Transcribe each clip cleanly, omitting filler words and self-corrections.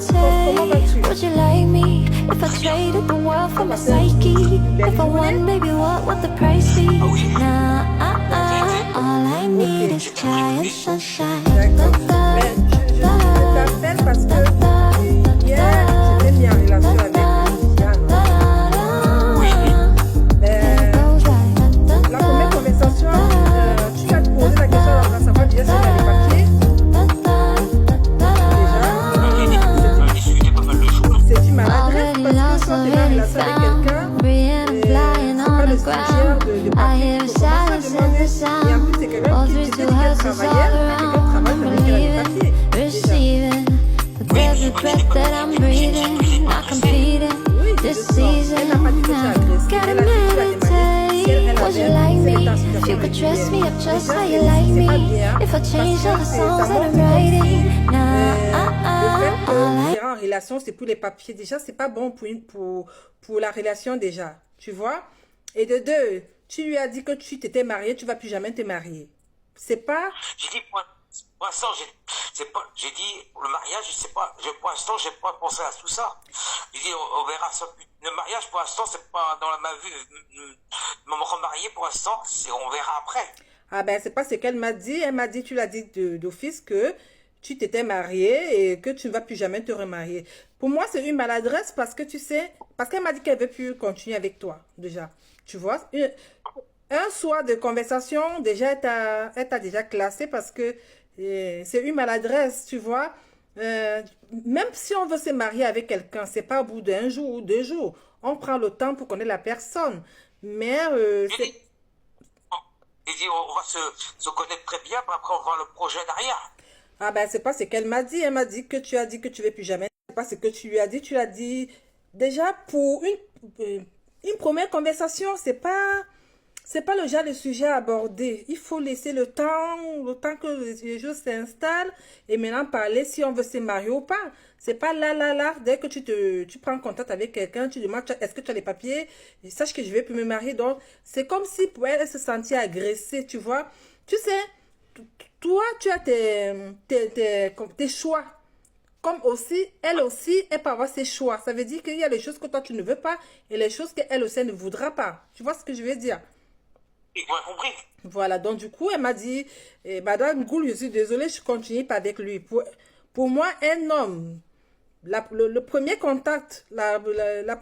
Comment vas-tu? Would you like me if I traded the world for my psyche? If I won, baby, what would the price be? Nah, all I need is chai and sunshine. D'accord. Mais je t'appelle parce que hier, j'étais mis en relation avec Diane. Mais la première conversation, tu as posé la question à savoir déjà si elle a les papiers. C'est une maladresse parce que quand tu es en relation avec quelqu'un, c'est pas le sujet de papier. Il faut commencer à demander. Et en plus, c'est quelqu'un qui te dit qu'elle travaillait, et quelqu'un travaille, ça veut dire qu'elle a les papiers. There's a breath that I'm breathing, not competing this season. Gotta meditate. Would you like me if you could dress me up just how you like me? If I change all the songs that I'm writing, Le fait que en relation, c'est pour les papiers. Déjà, c'est pas bon pour la relation déjà. Tu vois? Et de deux, tu lui as dit que tu t'étais marié, tu vas plus jamais te marier. C'est pas... J'ai dit, pour l'instant, j'ai dit, le mariage, je sais pas, pour l'instant, j'ai pas pensé à tout ça. J'ai dit, on verra ça. Le mariage, pour l'instant, c'est pas dans ma vue, me remarier, pour l'instant, on verra après. Ah ben, c'est pas ce qu'elle m'a dit. Elle m'a dit, tu l'as dit d'office que tu t'étais marié et que tu ne vas plus jamais te remarier. Pour moi, c'est une maladresse parce que tu sais, parce qu'elle m'a dit qu'elle veut plus continuer avec toi, déjà. Tu vois? Un soir de conversation, déjà, elle t'a déjà classé parce que c'est une maladresse, tu vois. Même si on veut se marier avec quelqu'un, c'est pas au bout d'un jour ou 2 jours. On prend le temps pour connaître la personne. Mais c'est... J'ai dit, on va se connaître très bien, puis après, on va voir le projet derrière. Ah ben, c'est pas ce qu'elle m'a dit. Elle m'a dit que tu as dit que tu ne veux plus jamais. C'est pas ce que tu lui as dit. Tu l'as dit déjà pour une première conversation. C'est pas le genre de sujet à aborder. Il faut laisser le temps que les choses s'installent et maintenant parler si on veut se marier ou pas. C'est pas là. Dès que tu prends contact avec quelqu'un, tu demandes est-ce que tu as les papiers? Sache que je vais plus me marier. Donc, c'est comme si pour elle se sentir agressée, tu vois. Tu sais, toi, tu as tes choix. Comme aussi, elle peut avoir ses choix. Ça veut dire qu'il y a les choses que toi, tu ne veux pas et les choses qu'elle aussi ne voudra pas. Tu vois ce que je veux dire? Et vous avez compris? Voilà, donc du coup, elle m'a dit, Madame Goul, je suis désolée, je continue pas avec lui. Pour moi, un homme, le premier contact, le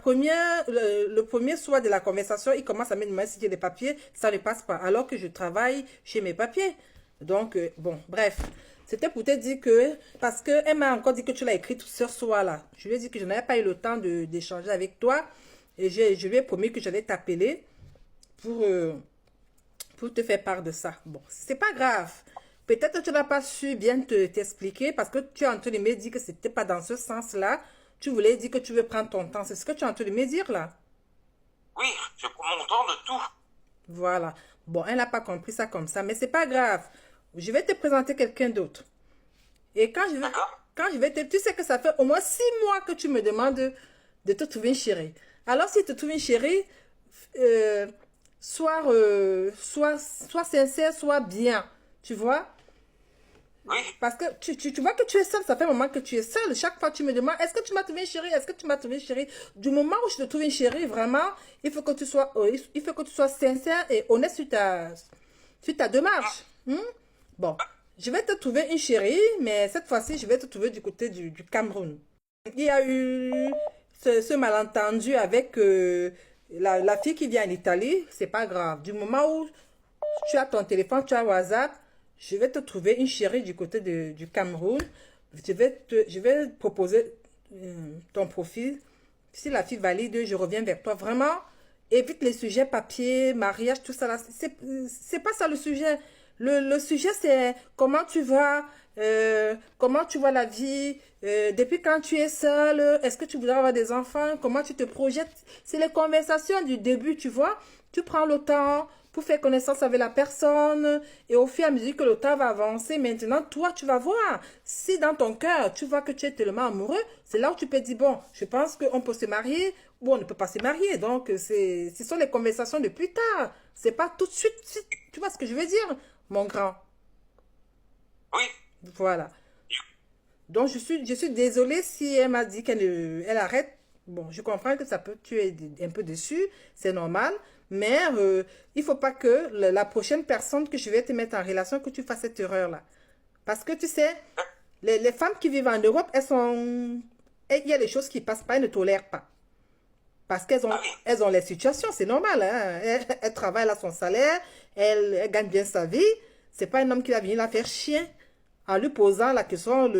premier soir de la conversation, il commence à me demander si j'ai des papiers, ça ne passe pas, alors que je travaille chez mes papiers. Donc, bon, bref. C'était pour te dire que, parce qu'elle m'a encore dit que tu l'as écrit ce soir-là. Je lui ai dit que je n'avais pas eu le temps d'échanger avec toi. Et je lui ai promis que j'allais t'appeler pour te faire part de ça. Bon, c'est pas grave. Peut-être que tu n'as pas su bien t'expliquer parce que tu es en train de me dire que c'était pas dans ce sens-là. Tu voulais dire que tu veux prendre ton temps. C'est ce que tu es en train de me dire là? Oui, je prends mon temps de tout. Voilà. Bon, elle n'a pas compris ça comme ça, mais c'est pas grave. Je vais te présenter quelqu'un d'autre. Et quand je vais te... Tu sais que ça fait au moins 6 mois que tu me demandes de te trouver une chérie. Alors, si tu te trouves une chérie, sois sincère, sois bien. Tu vois? Oui. Parce que tu vois que tu es seule, ça fait un moment que tu es seule. Chaque fois, tu me demandes, est-ce que tu m'as trouvé une chérie? Est-ce que tu m'as trouvé une chérie? Du moment où je te trouve une chérie, vraiment, il faut que tu sois sincère et honnête sur ta démarche. Bon, je vais te trouver une chérie, mais cette fois-ci, je vais te trouver du côté du Cameroun. Il y a eu ce malentendu avec la fille qui vient en Italie. C'est pas grave. Du moment où tu as ton téléphone, tu as WhatsApp, je vais te trouver une chérie du côté du Cameroun. Je vais proposer ton profil. Si la fille valide, je reviens vers toi. Vraiment, évite les sujets papier, mariage, tout ça là. C'est pas ça le sujet. Le sujet, c'est comment tu vas, comment tu vois la vie, depuis quand tu es seule, est-ce que tu voudrais avoir des enfants, comment tu te projettes. C'est les conversations du début, tu vois. Tu prends le temps pour faire connaissance avec la personne et au fur et à mesure que le temps va avancer, maintenant, toi, tu vas voir. Si dans ton cœur, tu vois que tu es tellement amoureux, c'est là où tu peux dire, bon, je pense qu'on peut se marier ou on ne peut pas se marier. Donc, ce sont les conversations de plus tard. C'est pas tout de suite, tu vois ce que je veux dire? Mon grand. Oui. Voilà. Donc, je suis désolée si elle m'a dit elle arrête. Bon, je comprends que ça peut tuer un peu dessus, c'est normal. Mais il faut pas que la prochaine personne que je vais te mettre en relation, que tu fasses cette erreur-là. Parce que tu sais, les femmes qui vivent en Europe, il y a des choses qui passent pas, elles ne tolèrent pas. Parce elles ont les situations, c'est normal. Hein? Elle travaille, elle a son salaire, elle gagne bien sa vie. C'est pas un homme qui va venir la faire chien en lui posant la question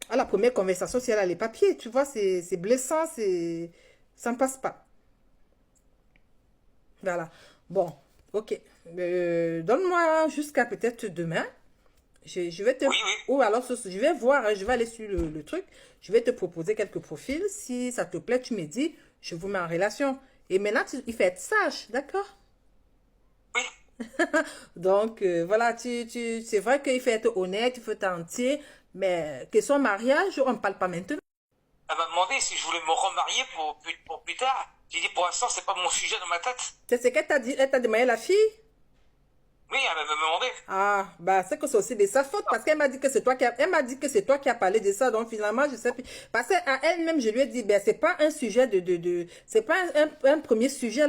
à la première conversation si elle a les papiers. Tu vois, c'est blessant, ça ne passe pas. Voilà. Bon, ok. Donne-moi jusqu'à peut-être demain. Je vais te... Oui, oui. Ou alors, je vais voir, hein, je vais aller sur le truc. Je vais te proposer quelques profils. Si ça te plaît, tu me dis, je vous mets en relation. Et maintenant, il faut être sage, d'accord? Oui. Donc, voilà, c'est vrai qu'il faut être honnête, il faut être entier. Mais question mariage, on ne parle pas maintenant. Elle m'a demandé si je voulais me remarier pour plus tard. J'ai dit, pour l'instant, c'est pas mon sujet dans ma tête. C'est ce qu'elle t'a dit? Elle t'a demandé la fille? Oui, elle m'a demandé. Ah, bah, c'est que c'est aussi de sa faute parce qu'elle m'a dit que c'est toi elle m'a dit que c'est toi qui as parlé de ça. Donc, finalement, je sais plus. Parce qu'à elle-même, je lui ai dit, ben, c'est pas un sujet c'est pas un premier sujet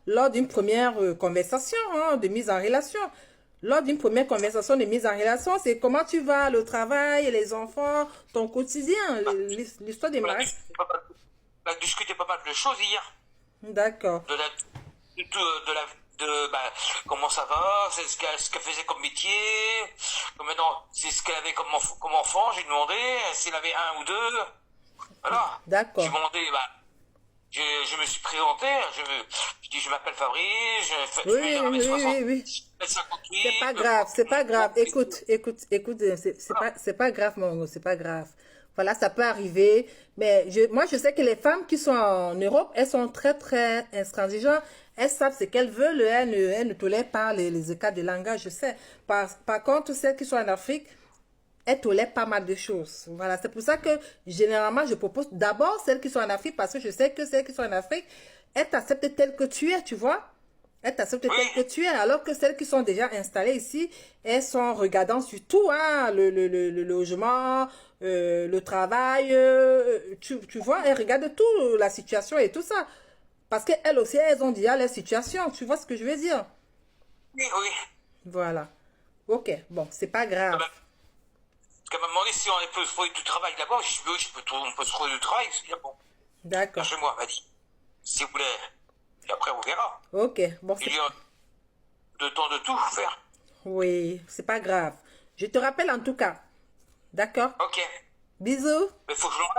lors d'une première conversation, hein, de mise en relation. Lors d'une première conversation de mise en relation, c'est comment tu vas, le travail, les enfants, ton quotidien, l'histoire des mariages. On a discuté pas mal de choses hier. D'accord. Comment ça va, c'est ce qu'elle faisait comme métier, maintenant, c'est ce qu'elle avait comme enfant, j'ai demandé, s'il avait un ou deux, voilà. D'accord. J'ai demandé, je me suis présenté, je dis, je m'appelle Fabrice, Oui. 58. C'est pas grave. Écoute, c'est pas grave, Mongo, c'est pas grave. Voilà, ça peut arriver. Mais moi, je sais que les femmes qui sont en Europe, elles sont très, très intransigeantes. Elles savent ce qu'elles veulent. Elles ne tolèrent pas les écarts de langage, je sais. Par contre, celles qui sont en Afrique, elles tolèrent pas mal de choses. Voilà, c'est pour ça que généralement, je propose d'abord celles qui sont en Afrique parce que je sais que celles qui sont en Afrique, elles t'acceptent telle que tu es, tu vois. Elles t'acceptent telle que tu es, alors que celles qui sont déjà installées ici, elles sont regardant sur tout, hein, le logement, le travail, tu vois, elles regardent tout, la situation et tout ça. Parce qu'elles aussi, elles ont déjà leur situation, tu vois ce que je veux dire? Oui. Voilà. Ok, bon, c'est pas grave. Parce qu'elle m'a demandé si on peut trouver du travail d'abord, je dis, oui, on peut se trouver du travail, c'est bien bon. D'accord. Chez moi, elle m'a dit, si vous voulez, et après on verra. Ok, bon, Il y a le temps de tout faire. oui, c'est pas grave. Je te rappelle en tout cas. D'accord? Ok. Bisous. Mais faut que je l'enlève.